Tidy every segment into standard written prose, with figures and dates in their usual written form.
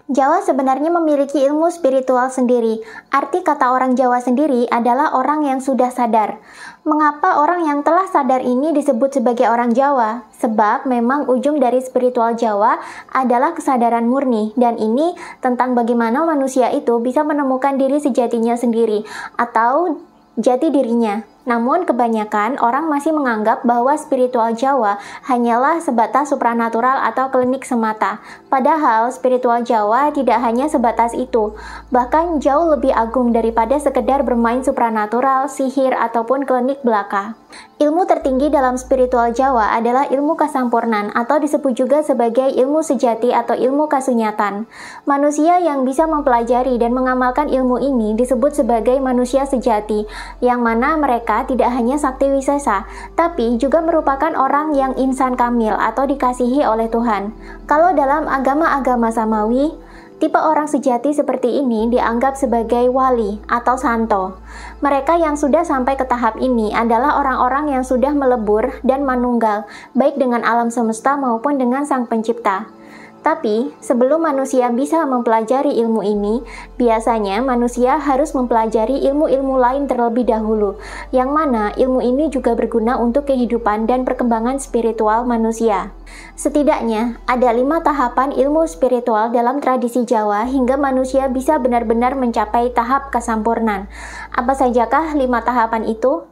Jawa sebenarnya memiliki ilmu spiritual sendiri. Arti kata orang Jawa sendiri adalah orang yang sudah sadar. Mengapa orang yang telah sadar ini disebut sebagai orang Jawa? Sebab memang ujung dari spiritual Jawa adalah kesadaran murni, dan ini tentang bagaimana manusia itu bisa menemukan diri sejatinya sendiri atau jati dirinya. Namun kebanyakan orang masih menganggap bahwa spiritual Jawa hanyalah sebatas supranatural atau klinik semata. Padahal spiritual Jawa tidak hanya sebatas itu, bahkan jauh lebih agung daripada sekedar bermain supranatural, sihir, ataupun klinik belaka. Ilmu tertinggi dalam spiritual Jawa adalah ilmu kasampurnan atau disebut juga sebagai ilmu sejati atau ilmu kasunyatan. Manusia yang bisa mempelajari dan mengamalkan ilmu ini disebut sebagai manusia sejati, yang mana mereka tidak hanya sakti wisesa, tapi juga merupakan orang yang insan kamil atau dikasihi oleh Tuhan. Kalau dalam agama-agama samawi, tipe orang sejati seperti ini dianggap sebagai wali atau santo. Mereka yang sudah sampai ke tahap ini adalah orang-orang yang sudah melebur dan manunggal, baik dengan alam semesta maupun dengan Sang Pencipta. Tapi, sebelum manusia bisa mempelajari ilmu ini, biasanya manusia harus mempelajari ilmu-ilmu lain terlebih dahulu, yang mana ilmu ini juga berguna untuk kehidupan dan perkembangan spiritual manusia. Setidaknya, ada 5 tahapan ilmu spiritual dalam tradisi Jawa hingga manusia bisa benar-benar mencapai tahap kesampurnan. Apa sajakah 5 tahapan itu?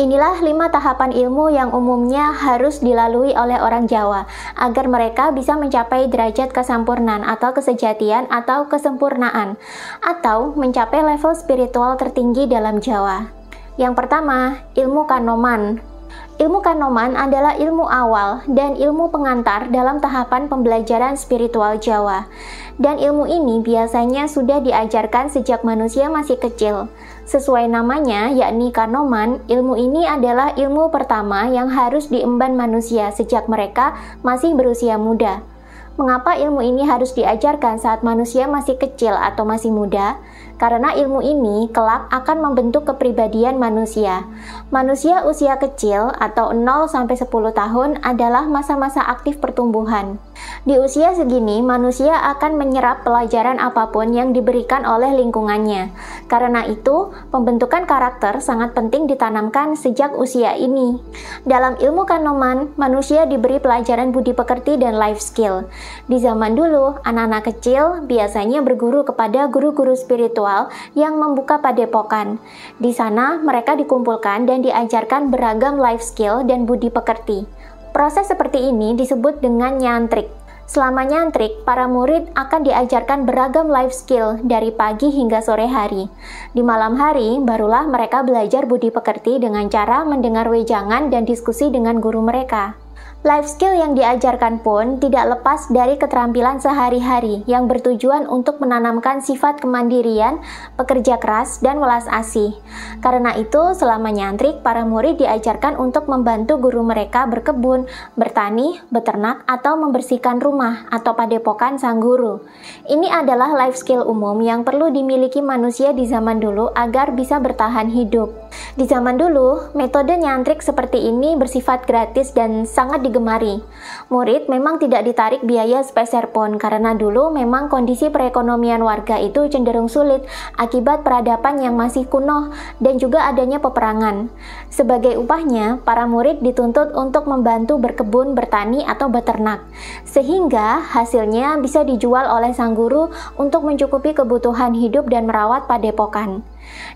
Inilah 5 tahapan ilmu yang umumnya harus dilalui oleh orang Jawa agar mereka bisa mencapai derajat kesampurnan atau kesejatian atau kesempurnaan atau mencapai level spiritual tertinggi dalam Jawa. Yang pertama, ilmu Kanoman. Ilmu Kanoman adalah ilmu awal dan ilmu pengantar dalam tahapan pembelajaran spiritual Jawa. Dan ilmu ini biasanya sudah diajarkan sejak manusia masih kecil. Sesuai namanya, yakni Kanoman, ilmu ini adalah ilmu pertama yang harus diemban manusia sejak mereka masih berusia muda. Mengapa ilmu ini harus diajarkan saat manusia masih kecil atau masih muda? Karena ilmu ini kelak akan membentuk kepribadian manusia. Manusia usia kecil atau 0-10 tahun adalah masa-masa aktif pertumbuhan. Di usia segini, manusia akan menyerap pelajaran apapun yang diberikan oleh lingkungannya. Karena itu, pembentukan karakter sangat penting ditanamkan sejak usia ini. Dalam ilmu Kanoman, manusia diberi pelajaran budi pekerti dan life skill. Di zaman dulu, anak-anak kecil biasanya berguru kepada guru-guru spiritual yang membuka padepokan. Di sana, mereka dikumpulkan dan diajarkan beragam life skill dan budi pekerti. Proses seperti ini disebut dengan nyantrik. Selama nyantrik, para murid akan diajarkan beragam life skill dari pagi hingga sore hari. Di malam hari, barulah mereka belajar budi pekerti dengan cara mendengar wejangan dan diskusi dengan guru mereka. Life skill yang diajarkan pun tidak lepas dari keterampilan sehari-hari yang bertujuan untuk menanamkan sifat kemandirian, pekerja keras, dan welas asih. Karena itu, selama nyantrik, para murid diajarkan untuk membantu guru mereka berkebun, bertani, beternak, atau membersihkan rumah atau padepokan sang guru. Ini adalah life skill umum yang perlu dimiliki manusia di zaman dulu agar bisa bertahan hidup. Di zaman dulu, metode nyantrik seperti ini bersifat gratis dan sangat digemari. Murid memang tidak ditarik biaya sepeser pun karena dulu memang kondisi perekonomian warga itu cenderung sulit akibat peradaban yang masih kuno dan juga adanya peperangan. Sebagai upahnya, para murid dituntut untuk membantu berkebun, bertani, atau beternak. Sehingga hasilnya bisa dijual oleh sang guru untuk mencukupi kebutuhan hidup dan merawat padepokan.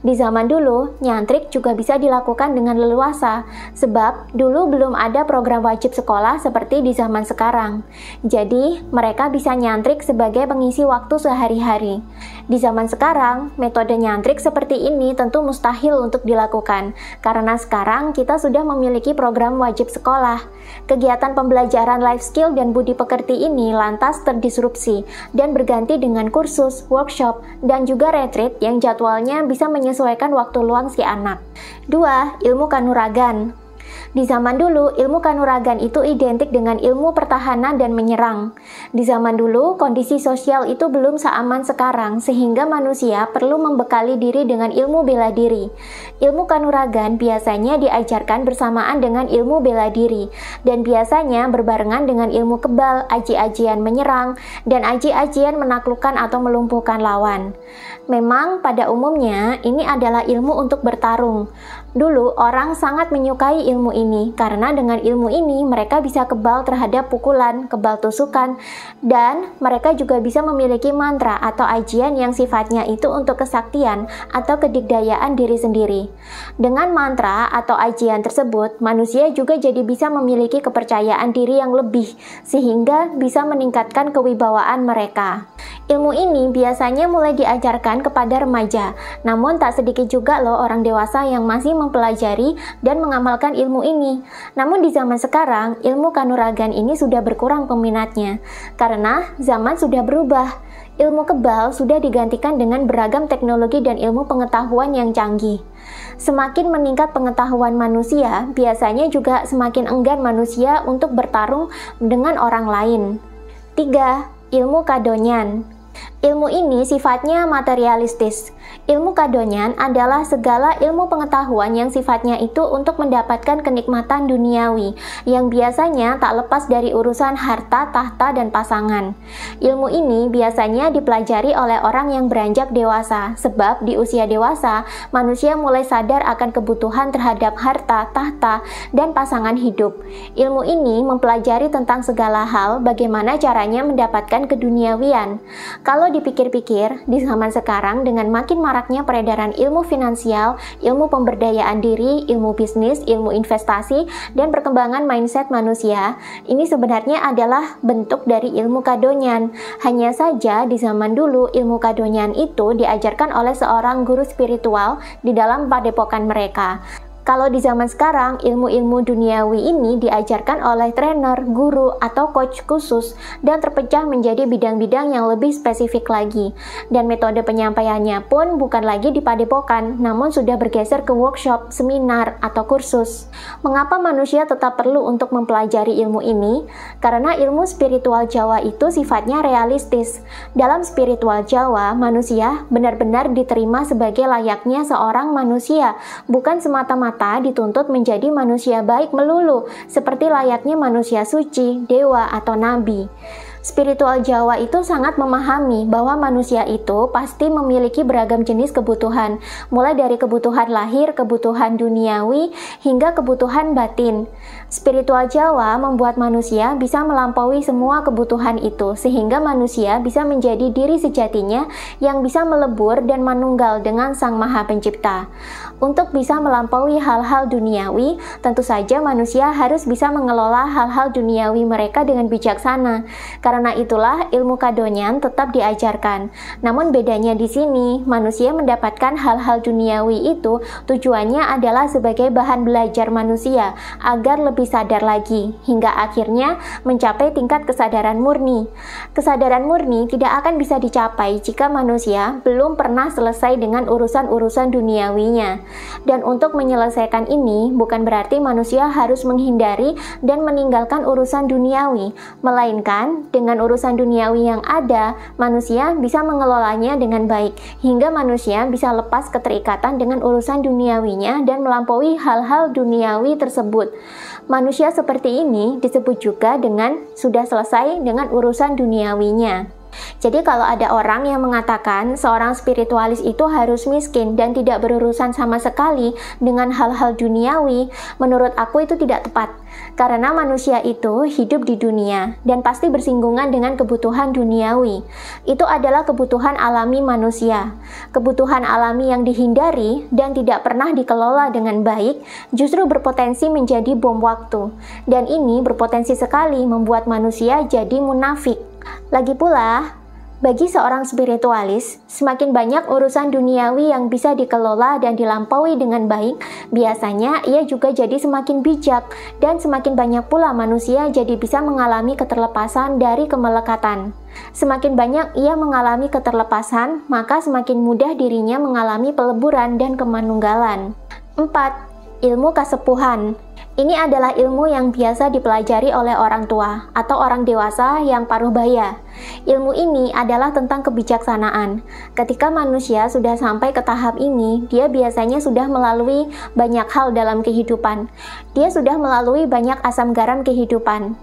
Di zaman dulu, nyantrik juga bisa dilakukan dengan leluasa, sebab dulu belum ada program wajib sekolah seperti di zaman sekarang. Jadi, mereka bisa nyantrik sebagai pengisi waktu sehari-hari. Di zaman sekarang, metode nyantrik seperti ini tentu mustahil untuk dilakukan, karena sekarang kita sudah memiliki program wajib sekolah. Kegiatan pembelajaran life skill dan budi pekerti ini lantas terdisrupsi dan berganti dengan kursus, workshop, dan juga retreat yang jadwalnya bisa menyesuaikan waktu luang si anak. 2. Ilmu kanuragan. Di zaman dulu, ilmu kanuragan itu identik dengan ilmu pertahanan dan menyerang. Di zaman dulu, kondisi sosial itu belum seaman sekarang, sehingga manusia perlu membekali diri dengan ilmu bela diri. Ilmu kanuragan biasanya diajarkan bersamaan dengan ilmu bela diri, dan biasanya berbarengan dengan ilmu kebal, aji-ajian menyerang, dan aji-ajian menaklukkan atau melumpuhkan lawan. Memang pada umumnya, ini adalah ilmu untuk bertarung. Dulu, orang sangat menyukai ilmu ini karena dengan ilmu ini mereka bisa kebal terhadap pukulan, kebal tusukan, dan mereka juga bisa memiliki mantra atau ajian yang sifatnya itu untuk kesaktian atau kedikdayaan diri sendiri. Dengan mantra atau ajian tersebut, manusia juga jadi bisa memiliki kepercayaan diri yang lebih, sehingga bisa meningkatkan kewibawaan mereka. Ilmu ini biasanya mulai diajarkan kepada remaja, namun tak sedikit juga loh orang dewasa yang masih mempelajari dan mengamalkan ilmu ini. Namun di zaman sekarang, ilmu kanuragan ini sudah berkurang peminatnya, karena zaman sudah berubah. Ilmu kebal sudah digantikan dengan beragam teknologi dan ilmu pengetahuan yang canggih. Semakin meningkat pengetahuan manusia, biasanya juga semakin enggan manusia untuk bertarung dengan orang lain. 3. Ilmu kadonyan. Ilmu ini sifatnya materialistis. Ilmu kadonyan adalah segala ilmu pengetahuan yang sifatnya itu untuk mendapatkan kenikmatan duniawi, yang biasanya tak lepas dari urusan harta, tahta, dan pasangan. Ilmu ini biasanya dipelajari oleh orang yang beranjak dewasa, sebab di usia dewasa, manusia mulai sadar akan kebutuhan terhadap harta, tahta, dan pasangan hidup. Ilmu ini mempelajari tentang segala hal, bagaimana caranya mendapatkan keduniawian. Kalau dipikir-pikir, di zaman sekarang dengan makin maraknya peredaran ilmu finansial, ilmu pemberdayaan diri, ilmu bisnis, ilmu investasi, dan perkembangan mindset manusia, ini sebenarnya adalah bentuk dari ilmu kadonyan. Hanya saja di zaman dulu, ilmu kadonyan itu diajarkan oleh seorang guru spiritual di dalam padepokan mereka. Kalau di zaman sekarang, ilmu-ilmu duniawi ini diajarkan oleh trainer, guru, atau coach khusus dan terpecah menjadi bidang-bidang yang lebih spesifik lagi. Dan metode penyampaiannya pun bukan lagi di padepokan, namun sudah bergeser ke workshop, seminar, atau kursus. Mengapa manusia tetap perlu untuk mempelajari ilmu ini? Karena ilmu spiritual Jawa itu sifatnya realistis. Dalam spiritual Jawa, manusia benar-benar diterima sebagai layaknya seorang manusia, bukan semata-mata dituntut menjadi manusia baik melulu, seperti layaknya manusia suci, dewa, atau nabi. Spiritual Jawa itu sangat memahami bahwa manusia itu pasti memiliki beragam jenis kebutuhan, mulai dari kebutuhan lahir, kebutuhan duniawi, hingga kebutuhan batin. Spiritual Jawa membuat manusia bisa melampaui semua kebutuhan itu, sehingga manusia bisa menjadi diri sejatinya yang bisa melebur dan manunggal dengan Sang Maha Pencipta. Untuk bisa melampaui hal-hal duniawi, tentu saja manusia harus bisa mengelola hal-hal duniawi mereka dengan bijaksana. Karena itulah ilmu kadonyan tetap diajarkan. Namun bedanya di sini, manusia mendapatkan hal-hal duniawi itu tujuannya adalah sebagai bahan belajar manusia agar lebih sadar lagi, hingga akhirnya mencapai tingkat kesadaran murni. Kesadaran murni tidak akan bisa dicapai jika manusia belum pernah selesai dengan urusan-urusan duniawinya. Dan untuk menyelesaikan ini, bukan berarti manusia harus menghindari dan meninggalkan urusan duniawi, melainkan dengan urusan duniawi yang ada, manusia bisa mengelolanya dengan baik, hingga manusia bisa lepas keterikatan dengan urusan duniawinya dan melampaui hal-hal duniawi tersebut. Manusia seperti ini disebut juga dengan sudah selesai dengan urusan duniawinya. Jadi kalau ada orang yang mengatakan seorang spiritualis itu harus miskin dan tidak berurusan sama sekali dengan hal-hal duniawi, menurut aku itu tidak tepat. Karena manusia itu hidup di dunia dan pasti bersinggungan dengan kebutuhan duniawi. Itu adalah kebutuhan alami manusia. Kebutuhan alami yang dihindari dan tidak pernah dikelola dengan baik justru berpotensi menjadi bom waktu. Dan ini berpotensi sekali membuat manusia jadi munafik. Lagi pula, bagi seorang spiritualis, semakin banyak urusan duniawi yang bisa dikelola dan dilampaui dengan baik, biasanya ia juga jadi semakin bijak, dan semakin banyak pula manusia jadi bisa mengalami keterlepasan dari kemelekatan. Semakin banyak ia mengalami keterlepasan, maka semakin mudah dirinya mengalami peleburan dan kemanunggalan. 4. Ilmu kasepuhan. Ini adalah ilmu yang biasa dipelajari oleh orang tua atau orang dewasa yang paruh baya. Ilmu ini adalah tentang kebijaksanaan. Ketika manusia sudah sampai ke tahap ini, dia biasanya sudah melalui banyak hal dalam kehidupan. Dia sudah melalui banyak asam garam kehidupan.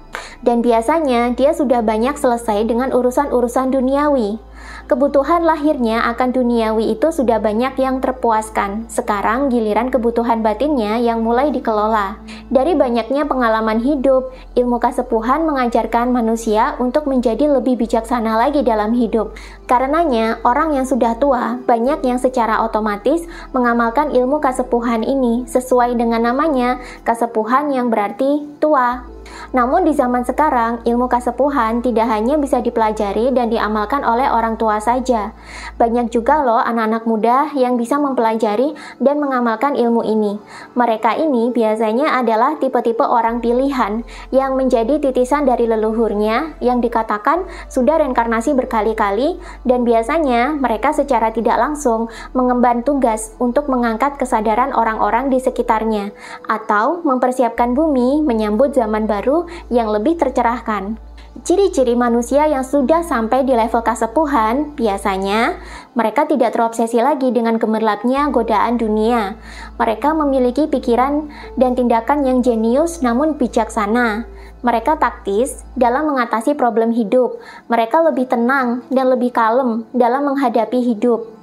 Dan biasanya dia sudah banyak selesai dengan urusan-urusan duniawi. Kebutuhan lahirnya akan duniawi itu sudah banyak yang terpuaskan. Sekarang giliran kebutuhan batinnya yang mulai dikelola. Dari banyaknya pengalaman hidup, ilmu kasepuhan mengajarkan manusia untuk menjadi lebih bijaksana lagi dalam hidup. Karenanya, orang yang sudah tua banyak yang secara otomatis mengamalkan ilmu kasepuhan ini sesuai dengan namanya, kasepuhan yang berarti tua. Namun di zaman sekarang, ilmu kasepuhan tidak hanya bisa dipelajari dan diamalkan oleh orang tua saja. Banyak juga loh anak-anak muda yang bisa mempelajari dan mengamalkan ilmu ini. Mereka ini biasanya adalah tipe-tipe orang pilihan yang menjadi titisan dari leluhurnya yang dikatakan sudah reinkarnasi berkali-kali, dan biasanya mereka secara tidak langsung mengemban tugas untuk mengangkat kesadaran orang-orang di sekitarnya atau mempersiapkan bumi menyambut zaman baru yang lebih tercerahkan. Ciri-ciri manusia yang sudah sampai di level kasepuhan, biasanya mereka tidak terobsesi lagi dengan gemerlapnya godaan dunia. Mereka memiliki pikiran dan tindakan yang jenius namun bijaksana. Mereka taktis dalam mengatasi problem hidup. Mereka lebih tenang dan lebih kalem dalam menghadapi hidup.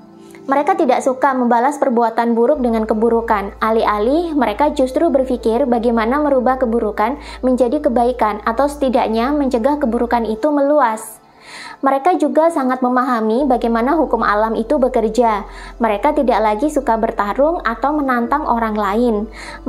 Mereka tidak suka membalas perbuatan buruk dengan keburukan. Alih-alih, mereka justru berpikir bagaimana merubah keburukan menjadi kebaikan atau setidaknya mencegah keburukan itu meluas. Mereka juga sangat memahami bagaimana hukum alam itu bekerja. Mereka tidak lagi suka bertarung atau menantang orang lain.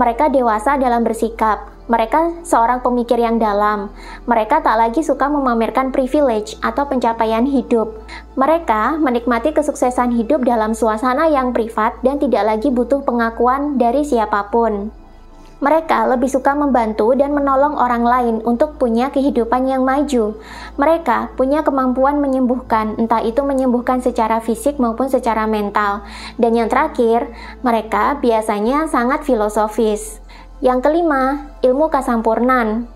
Mereka dewasa dalam bersikap. Mereka seorang pemikir yang dalam. Mereka tak lagi suka memamerkan privilege atau pencapaian hidup. Mereka menikmati kesuksesan hidup dalam suasana yang privat dan tidak lagi butuh pengakuan dari siapapun. Mereka lebih suka membantu dan menolong orang lain untuk punya kehidupan yang maju. Mereka punya kemampuan menyembuhkan, entah itu menyembuhkan secara fisik maupun secara mental. Dan yang terakhir, mereka biasanya sangat filosofis. Yang kelima, ilmu kasampurnan.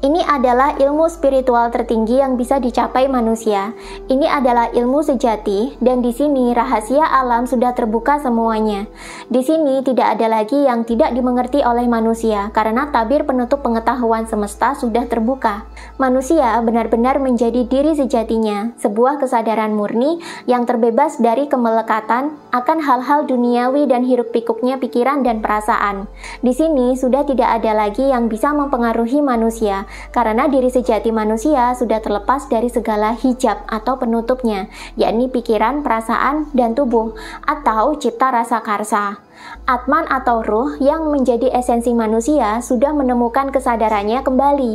Ini adalah ilmu spiritual tertinggi yang bisa dicapai manusia. Ini adalah ilmu sejati, dan di sini rahasia alam sudah terbuka semuanya. Di sini tidak ada lagi yang tidak dimengerti oleh manusia, karena tabir penutup pengetahuan semesta sudah terbuka. Manusia benar-benar menjadi diri sejatinya, sebuah kesadaran murni yang terbebas dari kemelekatan akan hal-hal duniawi dan hiruk-pikuknya pikiran dan perasaan. Di sini sudah tidak ada lagi yang bisa mempengaruhi manusia, karena diri sejati manusia sudah terlepas dari segala hijab atau penutupnya, yakni pikiran, perasaan, dan tubuh, atau cipta rasa karsa. Atman atau ruh yang menjadi esensi manusia sudah menemukan kesadarannya kembali.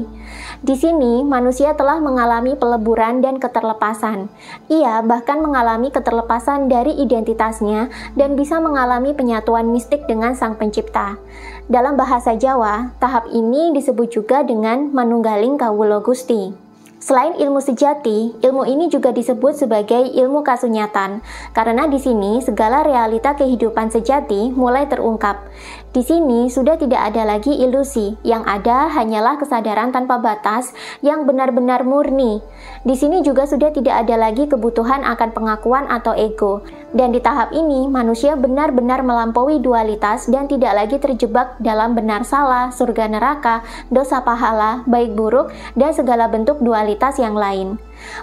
Di sini, manusia telah mengalami peleburan dan keterlepasan. Ia bahkan mengalami keterlepasan dari identitasnya dan bisa mengalami penyatuan mistik dengan Sang Pencipta. Dalam bahasa Jawa, tahap ini disebut juga dengan manunggaling kawula Gusti. Selain ilmu sejati, ilmu ini juga disebut sebagai ilmu kasunyatan, karena di sini segala realita kehidupan sejati mulai terungkap. Di sini sudah tidak ada lagi ilusi, yang ada hanyalah kesadaran tanpa batas yang benar-benar murni. Di sini juga sudah tidak ada lagi kebutuhan akan pengakuan atau ego. Dan di tahap ini, manusia benar-benar melampaui dualitas dan tidak lagi terjebak dalam benar salah, surga neraka, dosa pahala, baik buruk, dan segala bentuk dualitas yang lain.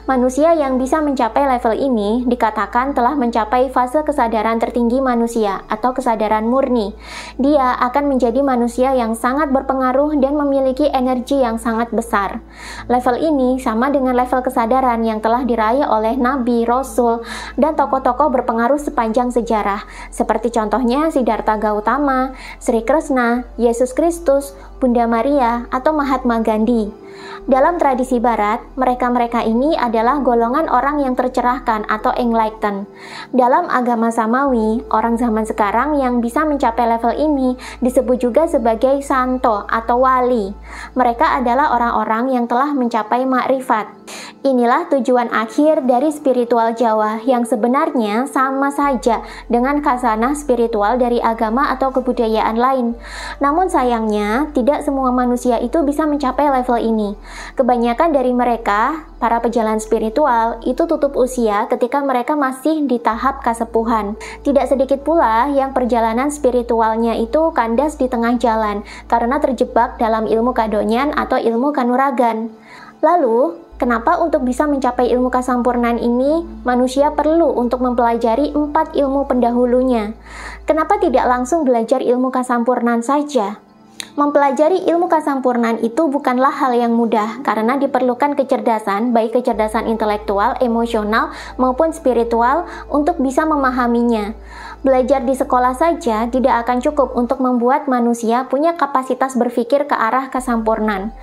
Manusia yang bisa mencapai level ini dikatakan telah mencapai fase kesadaran tertinggi manusia atau kesadaran murni. Dia akan menjadi manusia yang sangat berpengaruh dan memiliki energi yang sangat besar. Level ini sama dengan level kesadaran yang telah diraih oleh nabi, rasul, dan tokoh-tokoh berpengaruh sepanjang sejarah, seperti contohnya Siddhartha Gautama, Sri Krishna, Yesus Kristus, Bunda Maria, atau Mahatma Gandhi. Dalam tradisi barat, mereka-mereka ini adalah golongan orang yang tercerahkan atau enlightened. Dalam agama Samawi, orang zaman sekarang yang bisa mencapai level ini disebut juga sebagai santo atau wali. Mereka adalah orang-orang yang telah mencapai makrifat. Inilah tujuan akhir dari spiritual Jawa yang sebenarnya sama saja dengan khasanah spiritual dari agama atau kebudayaan lain. Namun sayangnya, tidak semua manusia itu bisa mencapai level ini. Kebanyakan dari mereka, para pejalan spiritual, itu tutup usia ketika mereka masih di tahap kasepuhan. Tidak sedikit pula yang perjalanan spiritualnya itu kandas di tengah jalan karena terjebak dalam ilmu kadonyan atau ilmu kanuragan. Lalu, kenapa untuk bisa mencapai ilmu kasampurnaan ini, manusia perlu untuk mempelajari 4 ilmu pendahulunya? Kenapa tidak langsung belajar ilmu kasampurnaan saja? Mempelajari ilmu kasampurnaan itu bukanlah hal yang mudah karena diperlukan kecerdasan, baik kecerdasan intelektual, emosional, maupun spiritual untuk bisa memahaminya. Belajar di sekolah saja tidak akan cukup untuk membuat manusia punya kapasitas berpikir ke arah kesampurnaan.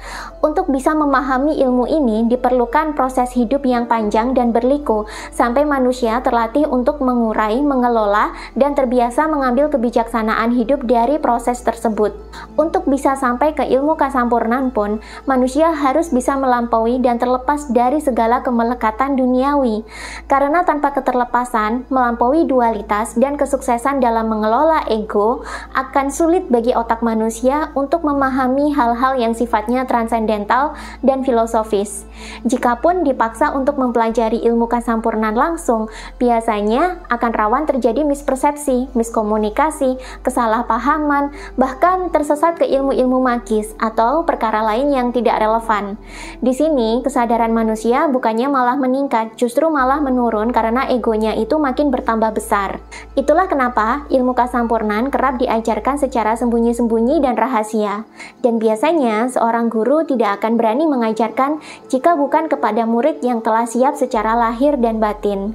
Untuk bisa memahami ilmu ini diperlukan proses hidup yang panjang dan berliku sampai manusia terlatih untuk mengurai, mengelola, dan terbiasa mengambil kebijaksanaan hidup dari proses tersebut. Untuk bisa sampai ke ilmu kasampurnaan pun, manusia harus bisa melampaui dan terlepas dari segala kemelekatan duniawi. Karena tanpa keterlepasan, melampaui dualitas dan kesuksesan dalam mengelola ego akan sulit bagi otak manusia untuk memahami hal-hal yang sifatnya transendental dan filosofis. Jikapun dipaksa untuk mempelajari ilmu kasampurnaan langsung, biasanya akan rawan terjadi mispersepsi, miskomunikasi, kesalahpahaman, bahkan tersesat ke ilmu-ilmu magis atau perkara lain yang tidak relevan. Di sini, kesadaran manusia bukannya malah meningkat, justru malah menurun karena egonya itu makin bertambah besar. Itulah kenapa ilmu kasampurnaan kerap diajarkan secara sembunyi-sembunyi dan rahasia. Dan biasanya, seorang guru tidak akan berani mengajarkan jika bukan kepada murid yang telah siap secara lahir dan batin.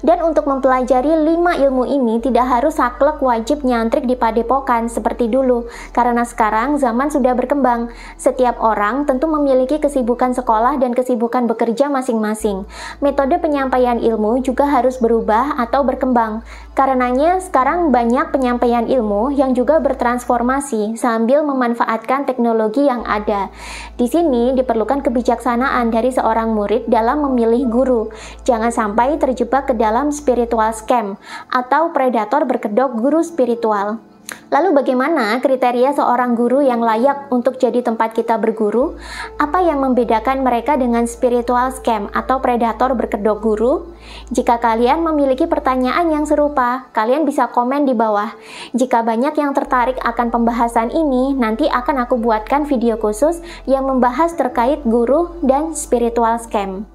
Dan untuk mempelajari 5 ilmu ini tidak harus saklek wajib nyantrik di padepokan seperti dulu, karena sekarang zaman sudah berkembang. Setiap orang tentu memiliki kesibukan sekolah dan kesibukan bekerja masing-masing. Metode penyampaian ilmu juga harus berubah atau berkembang. Karenanya sekarang banyak penyampaian ilmu yang juga bertransformasi sambil memanfaatkan teknologi yang ada. Di sini diperlukan kebijaksanaan dari seorang murid dalam memilih guru. Jangan sampai terjebak ke dalam spiritual scam atau predator berkedok guru spiritual. Lalu bagaimana kriteria seorang guru yang layak untuk jadi tempat kita berguru? Apa yang membedakan mereka dengan spiritual scam atau predator berkedok guru? Jika kalian memiliki pertanyaan yang serupa, kalian bisa komen di bawah. Jika banyak yang tertarik akan pembahasan ini, nanti akan aku buatkan video khusus yang membahas terkait guru dan spiritual scam.